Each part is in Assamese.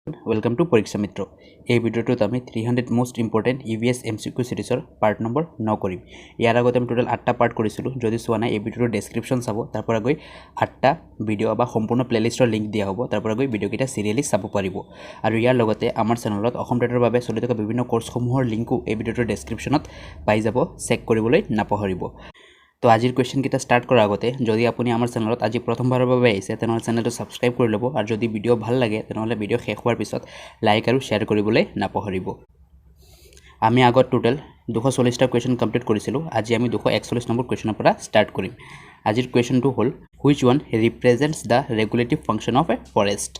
ওয়েলকাম টু পৰীক্ষা মিত্ৰ। এই ভিডিওটোত আমি 300 মোস্ট ইম্পৰ্টেন্ট ইভিএস এমসিকিউ সিৰিজৰ পাৰ্ট নম্বৰ 9 কৰিম। ইয়াৰ আগতে আমি টোটাল 8টা পাৰ্ট কৰিছিলোঁ। যদি চোৱা নাই এই ভিডিওৰ ডেছক্ৰিপশ্যন চাব, তাৰ পৰা গৈ 8টা ভিডিও বা সম্পূৰ্ণ প্লেলিষ্টৰ লিংক দিয়া হ'ব, তাৰ পৰা গৈ ভিডিওকেইটা সিৰিয়ালি চাব পাৰিব। আৰু ইয়াৰ লগতে আমাৰ চেনেলত অসম টেটৰ বাবে চলি থকা বিভিন্ন কোৰ্ছসমূহৰ লিংকো এই ভিডিওটোৰ ডেছক্ৰিপশ্যনত পাই যাব, চেক কৰিবলৈ নাপাহৰিব। তো আজিৰ কুৱেশ্যন কিটা স্টাৰ্ট কৰাৰ আগতে যদি আপুনি আমাৰ চেনেলত আজি প্ৰথমবাৰৰ বাবে আহিছে তেনেহ'লে চেনেলটো সাবস্ক্ৰাইব কৰি ল'ব, আৰু যদি ভিডিও ভাল লাগে তেনেহ'লে ভিডিও শেষ হোৱাৰ পিছত লাইক আৰু শ্বেয়াৰ কৰিবলৈ নাপাহৰিব। আমি আগত টোটাল 240টা কুৱেশ্যন কমপ্লিট কৰিছিলোঁ। আজি আমি 241 নম্বৰ কুৱেশ্যনৰ পৰা ষ্টাৰ্ট কৰিম। আজিৰ কুৱেশ্যনটো হ'ল which one represents the regulative function of a forest.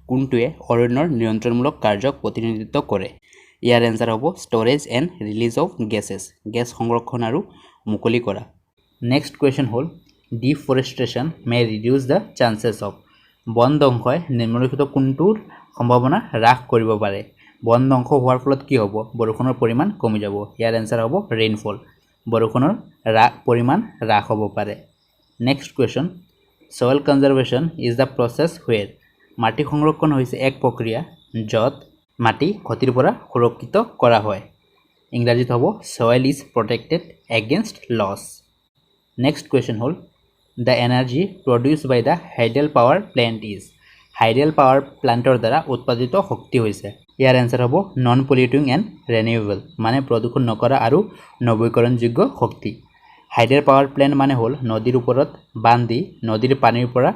কোনটোৱে অৰণ্যৰ নিয়ন্ত্ৰণমূলক কাৰ্যক প্ৰতিনিধিত্ব কৰে? ইয়াৰ এনসাৰ হ'ব storage and release of gases, gas সংৰক্ষণ আৰু মুকলি কৰা। নেক্সট কুৱেশ্যন হ'ল deforestation may reduce the chances of. বন ধ্বংসই নিম্নলিখিত কোনটোৰ সম্ভাৱনা হ্ৰাস কৰিব পাৰে? বন ধ্বংস হোৱাৰ ফলত কি হ'ব? বৰষুণৰ পৰিমাণ কমি যাব। ইয়াৰ এনসাৰ হ'ব ৰেইনফল, বৰষুণৰ পৰিমাণ হ্ৰাস হ'ব পাৰে। Next question soil conservation is the process where. মাটি সংৰক্ষণ হৈছে এক প্ৰক্ৰিয়া য'ত মাটি ক্ষতিৰ পৰা সুৰক্ষিত কৰা হয়। ইংৰাজীত হ'ব soil is protected against loss. Next question হ'ল the energy produce by the hydel power plant is. Hydel power প্লাণ্টৰ দ্বাৰা উৎপাদিত শক্তি হৈছে। ইয়াৰ এনসাৰ হ'ব নন পলিউটিং এণ্ড ৰেনিউৱেবল, মানে প্ৰদূষণ নকৰা আৰু নৱীকৰণযোগ্য শক্তি। হাইডেল পাৱাৰ প্লেণ্ট মানে হ'ল নদীৰ ওপৰত বান্ধ দি নদীৰ পানীৰ পৰা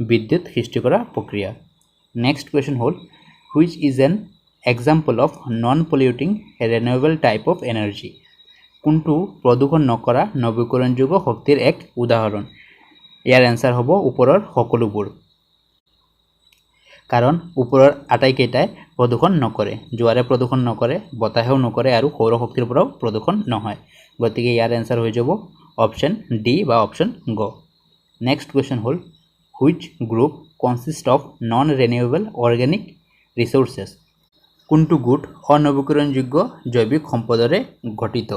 বিদ্যুৎ সৃষ্টি কৰা প্ৰক্ৰিয়া। নেক্সট কুৱেশ্যন হ'ল which is an example of non polluting renewable type of energy. কোনটো প্ৰদূষণ নকৰা নৱীকৰণযোগ্য শক্তিৰ এক উদাহৰণ? ইয়াৰ এনসাৰ হ'ব ওপৰৰ সকলোবোৰ, কাৰণ ওপৰৰ আটাইকেইটাই প্ৰদূষণ নকৰে। জোৱাৰে প্ৰদূষণ নকৰে, বতাহেও নকৰে আৰু সৌৰ শক্তিৰ পৰাও প্ৰদূষণ নহয়। গতিকে ইয়াৰ এনসাৰ হৈ যাব অপশ্যন ডি বা অপশ্যন গ। নেক্সট কুৱেশ্যন হ'ল which group consist of non renewable organic resources. কোনটো গোট অনৱীকৰণযোগ্য জৈৱিক সম্পদৰে গঠিত?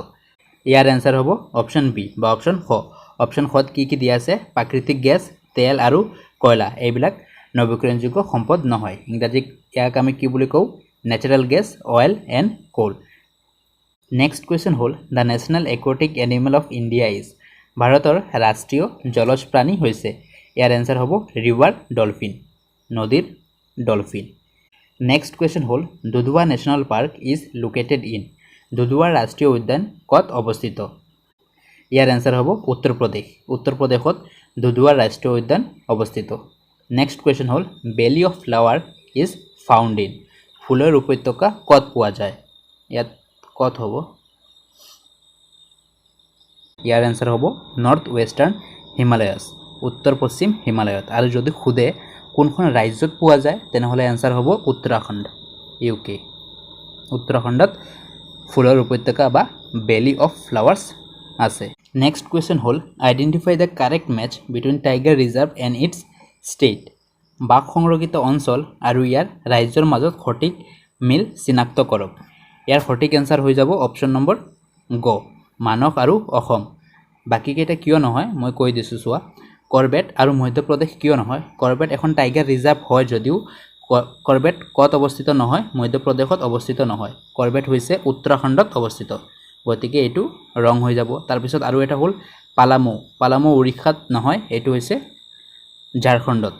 ইয়াৰ এনসাৰ হ'ব অপশ্যন বি বা অপশ্যন খ। অপশ্যন খত কি কি দিয়া আছে? প্ৰাকৃতিক গেছ, তেল আৰু কয়লা, এইবিলাক নৱীকৰণযোগ্য সম্পদ নহয়। ইংৰাজীত ইয়াক আমি কি বুলি কওঁ? Natural gas, oil and coal. Next question হ'ল the national aquatic animal of India is. ভাৰতৰ ৰাষ্ট্ৰীয় জলজ প্ৰাণী হৈছে। ইয়াৰ এনসাৰ হ'ব ৰিভাৰ ডলফিন, নদীৰ ডলফিন। নেক্সট কুৱেশ্যন হ'ল Dudhwa national park is located in. Dudhwa ৰাষ্ট্ৰীয় উদ্যান ক'ত অৱস্থিত? ইয়াৰ এনসাৰ হ'ব উত্তৰ প্ৰদেশ। উত্তৰ প্ৰদেশত দুধৱা ৰাষ্ট্ৰীয় উদ্যান অৱস্থিত। নেক্সট কুৱেশ্যন হ'ল বেলি of flower is found in. ফুলৰ উপত্যকা ক'ত পোৱা যায়? ইয়াত ক'ত হ'ব? ইয়াৰ এনসাৰ হ'ব নৰ্থ ৱেষ্টাৰ্ণ হিমালয়াছ, উত্তৰ পশ্চিম হিমালয়ত। আৰু যদি সোধে কোনখন ৰাজ্যত পোৱা যায় তেনেহ'লে এনসাৰ হ'ব উত্তৰাখণ্ড, UK। উত্তৰাখণ্ডত ফুলৰ উপত্যকা বা বেলি অফ ফ্লাৱাৰ্ছ আছে। নেক্সট কুৱেশ্যন হ'ল identify the correct match between tiger reserve and its state. বাঘ সংৰক্ষিত অঞ্চল আৰু ইয়াৰ ৰাজ্যৰ মাজত সঠিক মিল চিনাক্ত কৰক। ইয়াৰ সঠিক এনসাৰ হৈ যাব অপশ্যন নম্বৰ গ, মানস আৰু অসম। বাকীকেইটা কিয় নহয় মই কৈ দিছোঁ চোৱা। কৰবেট আৰু মধ্যপ্ৰদেশ কিয় নহয়? কৰবেট এখন টাইগাৰ ৰিজাৰ্ভ হয় যদিও কৰবেট ক'ত অৱস্থিত নহয়? মধ্যপ্ৰদেশত অৱস্থিত নহয়। কৰবেট হৈছে উত্তৰাখণ্ডত অৱস্থিত, গতিকে এইটো ৰং হৈ যাব। তাৰপিছত আৰু এটা হ'ল পালামৌ। পালামৌ উৰিষ্যাত নহয়, এইটো হৈছে ঝাৰখণ্ডত,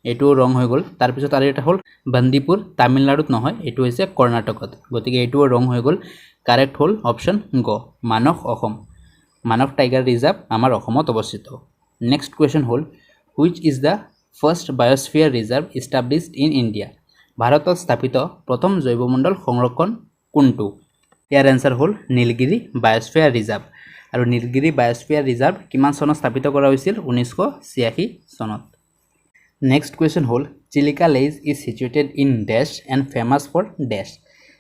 এইটো ৰং হৈ গ'ল। তাৰপিছত আৰু এটা হ'ল বান্দিপুৰ, তামিলনাডুত নহয়, এইটো হৈছে কৰ্ণাটকত, গতিকে এইটোও ৰং হৈ গ'ল। কাৰেক্ট হ'ল অপশ্যন গ, মানস অসম। মানস টাইগাৰ ৰিজাৰ্ভ আমাৰ অসমত অৱস্থিত। নেক্সট কুৱেশ্যন হ'ল which is the first biosphere reserve established in India. ভাৰতত স্থাপিত প্ৰথম জৈৱমণ্ডল সংৰক্ষণ কোনটো? ইয়াৰ এনসাৰ হ'ল নীলগিৰি বায়'স্ফিয়াৰ ৰিজাৰ্ভ। আৰু নীলগিৰি বায়'স্ফিয়াৰ ৰিজাৰ্ভ কিমান চনত স্থাপিত কৰা হৈছিল? 1986 চনত। নেক্সট কুৱেশ্যন হ'ল Chilika lake is situated in ডেছ এণ্ড ফেমাছ ফৰ ডেছ।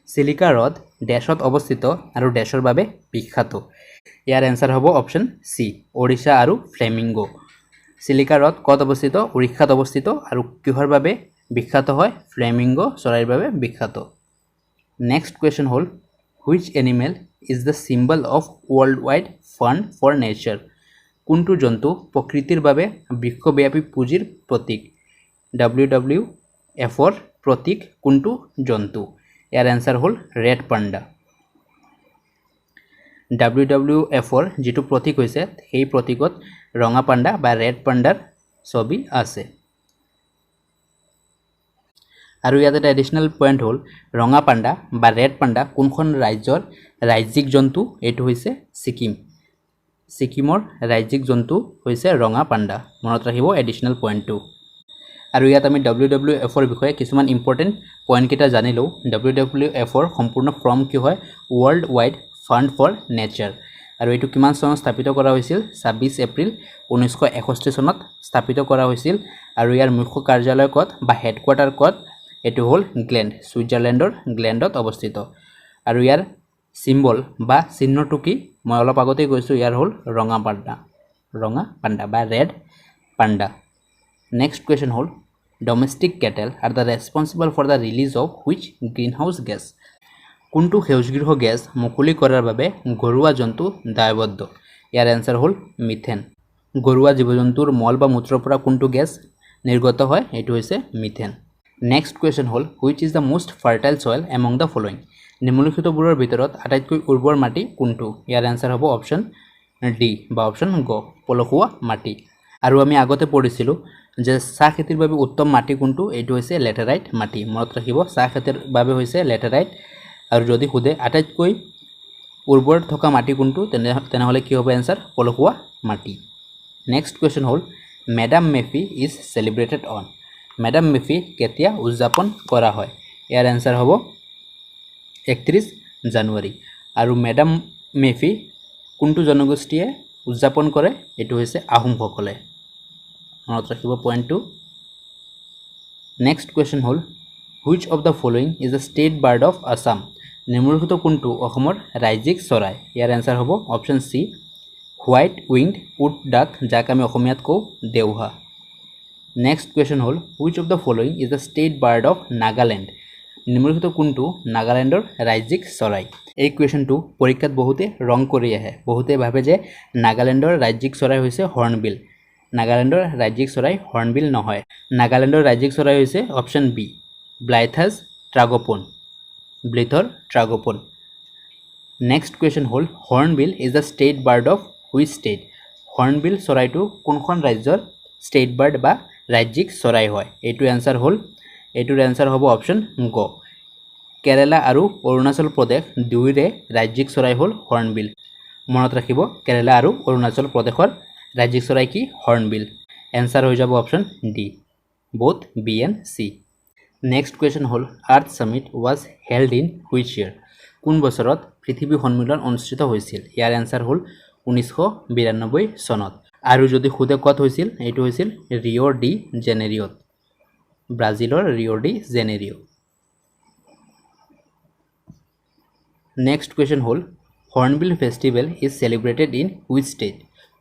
চিলিকা হ্ৰদ ডেছত অৱস্থিত আৰু ডেছৰ বাবে বিখ্যাত। ইয়াৰ এনসাৰ হ'ব অপশ্যন চি, ওড়িশা আৰু ফ্লেমিংগো। চিলিকা হ্ৰদ ক'ত অৱস্থিত? উৰিষ্যাত অৱস্থিত। আৰু কিহৰ বাবে বিখ্যাত হয়? ফ্লেমিংগো চৰাইৰ বাবে বিখ্যাত। নেক্সট কুৱেশ্যন হ'ল which animal is the symbol of world wide fund for nature. কোনটো জন্তু প্ৰকৃতিৰ বাবে বিশ্বব্যাপী পুঁজিৰ প্ৰতীক? WWFৰ প্ৰতীক কোনটো জন্তু ইয়াৰ এনসাৰ হল ৰেড পাণ্ডা WWFৰ যেটো প্ৰতীক হৈছে সেই প্ৰতীকত ৰঙা পাণ্ডা বা ৰেড পাণ্ডাৰ ছবি আছে আৰু ইয়াত এটা এডিশনাল পয়েন্ট হল ৰঙা পাণ্ডা বা ৰেড পাণ্ডা কোনখন ৰাজ্যৰ ৰাজ্যিক জন্তু এটো হৈছে সিকিমৰ ৰাজ্যিক জন্তু হৈছে ৰঙা পাণ্ডা মনত ৰাখিব এডিশনাল পয়েন্টটো আৰু ইয়াত আমি WWFৰ বিষয়ে কিছুমান ইম্পৰ্টেন্ট পয়েন্ট কেইটা জানিলো WWFৰ সম্পূৰ্ণ ফৰ্ম কি হয় world wide fund for nature আৰু এটো কিমান চনত স্থাপিত কৰা হৈছিল 26 এপ্ৰিল 1961 চনত স্থাপিত কৰা হৈছিল আৰু ইয়াৰ মুখ্য কাৰ্যালয় কত বা হেডকোৱাৰ্টাৰ কত এটো হল গ্লেন্ড সুইজাৰল্যান্ডৰ গ্লেন্ডত অৱস্থিত আৰু ইয়াৰ সিম্বল বা চিহ্নটো কি মই অলপ আগতে কৈছো ইয়াৰ হল ৰঙা পাণ্ডা বা ৰেড পাণ্ডা নেক্সট কোৱেশ্চন হল domestic cattle are the responsible for the release of which greenhouse gas কোনটো সেউজগৃহ গেছ মুকলি কৰাৰ বাবে ঘৰুৱা জন্তু দায়বদ্ধ ইয়াৰ এনসাৰ হল মিথেন ঘৰুৱা জীবজন্তুৰ মল বা মূত্ৰৰ পৰা কোনটো গেছ নিৰ্গত হয় এটো হৈছে মিথেন নেক্সট কোৱেশ্চন হল which is the most fertile soil among the following নিম্নলিখিতবোৰৰ ভিতৰত আটাইতকৈ উৰ্বৰ মাটি কোনটো ইয়াৰ এনসাৰ হ'ব অপচন ডি বা অপচন গ পলসুৱা মাটি আৰু আমি আগতে পঢ়িছিলো যে চাহ খেতিৰ বাবে উত্তম মাটি কোনটো এটো হৈছে লেটেৰাইট মাটি মনত ৰাখিব চাহ খেতিৰ বাবে হৈছে লেটেৰাইট আৰু যদি খুদে আটাইতকৈ উৰ্বৰ থকা মাটি কোনটো তেনেহলে কি হ'ব এনসাৰ পলসুৱা মাটি নেক্সট কোৱেশ্চন হল Medam Mephi is celebrated on Medam Mephi কেতিয়া উদযাপন কৰা হয় ইয়াৰ এনসাৰ হ'ব 31 জানুৱাৰী আৰু মেডাম মেফি কোনটো জনগোষ্ঠীয়ে উদযাপন কৰে এটো হৈছে আহোমসকলে মনত ৰাখিব পইণ্টটো নেক্সট কোৱেশ্চন হল which of the following is the state bird of Assam নিম্নলিখিত কোনটো অসমৰ ৰাজ্যিক চৰাই ইয়াৰ এনসাৰ হ'ব option C white winged wood duck যাক আমি অসমীয়াত কওঁ দেউহা নেক্সট কোৱেশ্চন হল which of the following is the state bird of Nagaland নিম্নলিখিত কোনটো নাগালেণ্ডৰ ৰাজ্যিক চৰাই এই কোৱেশ্চনটো পৰীক্ষাত বহুতে ৰং কৰি আহে বহুতে ভাবে যে নাগালেণ্ডৰ ৰাজ্যিক চৰাই হৈছে হৰ্ণবিল নাগালেণ্ডৰ ৰাজ্যিক চৰাই হৰ্ণবিল নহয় নাগালেণ্ডৰ ৰাজ্যিক চৰাই হৈছে option B Blyth's tragopan next question হল hornbill is the state bird of which state hornbill চৰাইটো কোনখন ৰাজ্যৰ ষ্টেট বাৰ্ড বা ৰাজ্যিক চৰাই হয় এইটো এনসাৰ হল এইটোৰ এনসাৰ হ'ব অপচন গ কেৰালা আৰু অৰুণাচল প্ৰদেশ দুইৰে ৰাজ্যিক চৰাই হল হৰ্ণবিল মনত ৰাখিব কেৰালা আৰু অৰুণাচল প্ৰদেশৰ ৰাজ্যিক চৰাই কি হৰ্ণবিল এনসাৰ হৈ যাব option D both B and C next question hall earth summit was held in which ইয়াৰ কোন বছৰত পৃথিৱী সন্মিলন অনুষ্ঠিত হৈছিল ইয়াৰ এনসাৰ হল 1992 চনত আৰু যদি খুদে কত হৈছিল এইটো হৈছিল ৰিঅ ডি জেনেৰিঅত ব্ৰাজিলৰ Rio de Janeiro next question হল hornbill festival is celebrated in which state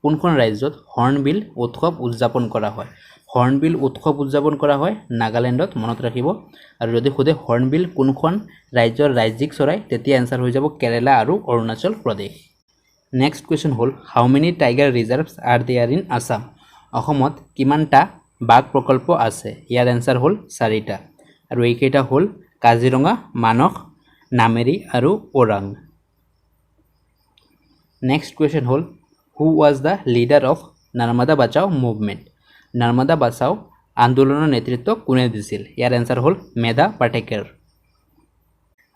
কোনখন ৰাজ্যত হৰ্ণবিল উৎসৱ উদযাপন কৰা হয় হৰ্ণবিল উৎসৱ উদযাপন কৰা হয় নাগালেণ্ডত মনত ৰাখিব আৰু যদি খুদে হৰ্ণবিল কোনখন ৰাজ্যৰ ৰাজ্যিক চৰাই তেতিয়া এনসাৰ হৈ যাব কেৰালা আৰু অৰুণাচল প্ৰদেশ নেক্সট কোৱেশ্চন হল how many tiger reserves are there in Assam অসমত কিমানটা বাঘ প্ৰকল্প আছে ইয়াৰ এনসাৰ হল 4টা আৰু এইকেইটা হল কাজিৰঙা মানস নামেৰি আৰু ওৰাং নেক্সট কোৱেশ্চন হল who was the leader of Narmada Bachao movement Narmada Bachao আন্দোলনৰ নেতৃত্ব কোনে দিছিল ইয়াৰ এনসাৰ হল মেধা পাটেকাৰ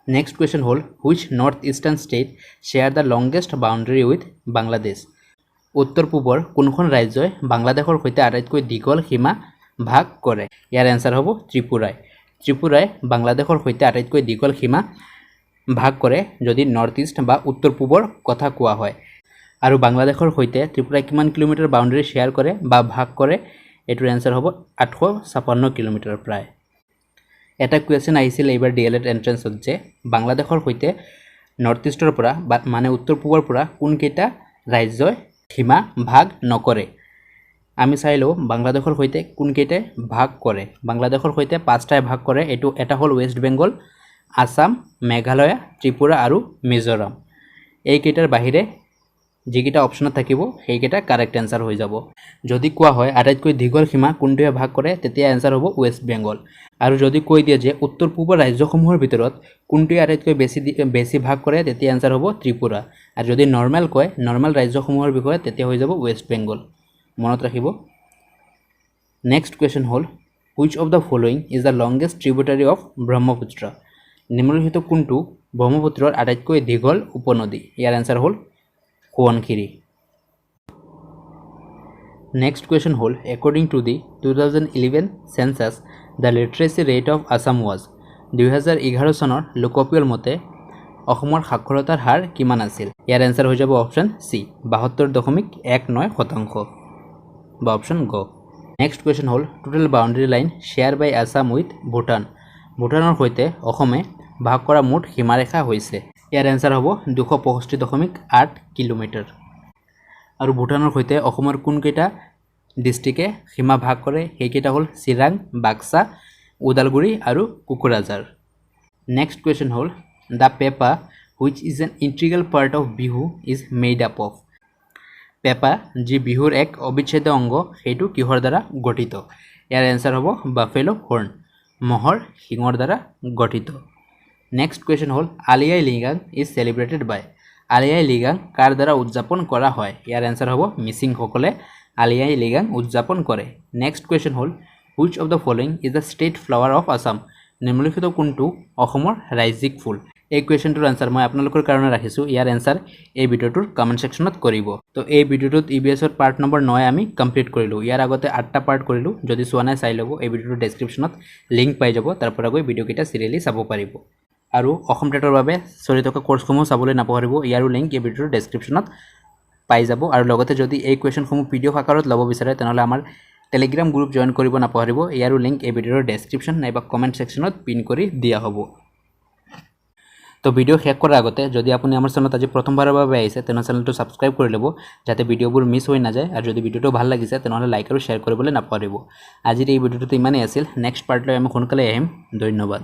নেক্সট কোৱেশ্চন হল হুইচ নৰ্থ ইষ্টাৰ্ণ ষ্টেট শ্বেয়াৰ the longest boundary with Bangladesh উত্তৰ পূবৰ কোনখন ৰাজ্যই বাংলাদেশৰ সৈতে আটাইতকৈ দীঘল সীমা ভাগ কৰে ইয়াৰ এনসাৰ হ'ব ত্ৰিপুৰাই বাংলাদেশৰ সৈতে আটাইতকৈ দীঘল সীমা ভাগ কৰে যদি নৰ্থ ইষ্ট বা উত্তৰ পূবৰ কথা কোৱা হয় আৰু বাংলাদেশৰ সৈতে ত্ৰিপুৰাই কিমান কিলোমিটাৰ বাউণ্ডাৰী শ্বেয়াৰ কৰে বা ভাগ কৰে এটোৰ এনসাৰ হ'ব 856 কিলোমিটাৰ প্ৰায় এটা কোৱেশ্চন আহিছিল এইবাৰ ডিএলএড এন্ট্ৰেন্সত যে বাংলাদেশৰ সৈতে নৰ্থ ইষ্টৰ পৰা মানে উত্তৰ পূবৰ পৰা কোন কেইটা ৰাজ্যই সীমা ভাগ নকৰে আমি চাইলো বাংলাদেশৰ সৈতে কোন কেইটা ভাগ কৰে বাংলাদেশৰ সৈতে 5টা ভাগ কৰে এটো এটা হল ওয়েস্ট বেংগল আসাম মেঘালয় ত্ৰিপুৰা আৰু মিজোৰাম এই কেইটাৰ বাহিৰে যিকেইটা অপশ্যনত থাকিব সেইকেইটা কাৰেক্ট এনসাৰ হৈ যাব যদি কোৱা হয় আটাইতকৈ দীঘল সীমা কোনটোৱে ভাগ কৰে তেতিয়া এনসাৰ হ'ব ৱেষ্ট বেংগল আৰু যদি কৈ দিয়ে যে উত্তৰ পূবৰ ৰাজ্যসমূহৰ ভিতৰত কোনটোৱে আটাইতকৈ বেছি ভাগ কৰে তেতিয়া এনসাৰ হ'ব ত্ৰিপুৰা আৰু যদি নৰ্মেল কয় নৰ্মেল ৰাজ্যসমূহৰ বিষয়ে তেতিয়া হৈ যাব ৱেষ্ট বেংগল মনত ৰাখিব নেক্সট কোৱেশ্চন হ'ল which of the following is the longest tributary of Brahmaputra নিম্নলিখিত কোনটো ব্ৰহ্মপুত্ৰৰ আটাইতকৈ দীঘল উপনদী ইয়াৰ এনসাৰ হ'ল Subansiri Next question hole according to the 2011 census the literacy rate of Assam was 2011 চনৰ লোকপিয়ল মতে অসমৰ সাক্ষৰতাৰ হাৰ কিমান আছিল ইয়াৰ এনসাৰ হৈ যাব অপচন সি 72.19% বা অপচন গ Next question hole total boundary line share by Assam with Bhutan ভূটানৰ সৈতে অসমে ভাগ কৰা মুঠ সীমাৰেখা হৈছে ইয়াৰ এনসাৰ হ'ব 265.8 কিলোমিটাৰ আৰু ভূটানৰ সৈতে অসমৰ কোনকেইটা ডিস্ট্ৰিক্টে সীমা ভাগ কৰে সেইকেইটা হ'ল চিৰাং বাক্সা উদালগুৰি আৰু কোকৰাঝাৰ নেক্সট কোৱেশ্চন হ'ল the pepa which is an integral part of Bihu is made up of পেপা যি বিহুৰ এক অবিচ্ছেদ্য অংগ সেইটো কিহৰ দ্বাৰা গঠিত ইয়াৰ এনসাৰ হ'ব বাফেলো হৰ্ন মহৰ শিঙৰ দ্বাৰা গঠিত নেক্সট কোৱেশ্চন হ'ল আলি আই লৃগাং ইজ সেলিব্ৰেটেড বাই আলি আই লৃগাং কাৰ দ্বাৰা উদযাপন কৰা হয় ইয়াৰ এনসাৰ হ'ব মিচিংসকলে আলি আই লৃগাং উদযাপন কৰে নেক্সট কোৱেশ্চন হ'ল which of the following is the state flower of Assam নিম্নলিখিত কোনটো অসমৰ ৰাজ্যিক ফুল এই কোৱেশ্চনটোৰ আনসাৰ মই আপোনালোকৰ কাৰণে ৰাখিছো ইয়াৰ আনসাৰ এই ভিডিওটোৰ কমেন্ট সেকশনত কৰিব তো এই ভিডিওটোত ইবিএছৰ পাৰ্ট নম্বৰ 9 আমি কমপ্লিট কৰিলো ইয়াৰ আগতে 8টা পাৰ্ট কৰিলো যদি চোৱা নাই চাই লব এই ভিডিওটোৰ ডেসক্ৰিপচনত লিংক পাই যাব তাৰ পৰা গৈ ভিডিও কিটা সিৰিয়ালি চাব পাৰিব আৰু অসম টেটৰ বাবে চলি থকা কোৰ্সসমূহ চাবলৈ নাপাহৰিব ইয়াৰো লিংক এই ভিডিওটোৰ ডেসক্ৰিপচনত পাই যাব আৰু লগতে যদি এই কোৱেশ্চনসমূহ পিডিএফ আকাৰত ল'ব বিচাৰে তেনহলে আমাৰ টেলিগ্ৰাম গ্ৰুপ জয়েন কৰিব নাপাহৰিব ইয়াৰো লিংক এই ভিডিওৰ ডেসক্ৰিপচন নাইবা কমেন্ট সেকশনত পিন কৰি দিয়া হ'ব তো ভিডিও শেষ কৰাৰ আগতে যদি আপুনি আমাৰ চেনেলত আজি প্ৰথমবাৰৰ বাবে আহিছে তেনে চেনেলটো সাবস্ক্ৰাইব কৰি ল'ব যাতে ভিডিওবোৰ মিছ হৈ নাযায় আৰু যদি ভিডিওটো ভাল লাগিছে তেনহলে লাইক আৰু শেয়াৰ কৰিবলৈ নাপাহৰিব আজিৰ এই ভিডিওটো ইমানেই আছিল নেক্সট পাৰ্ট লৈ আমি সোনকালে আহিম ধন্যবাদ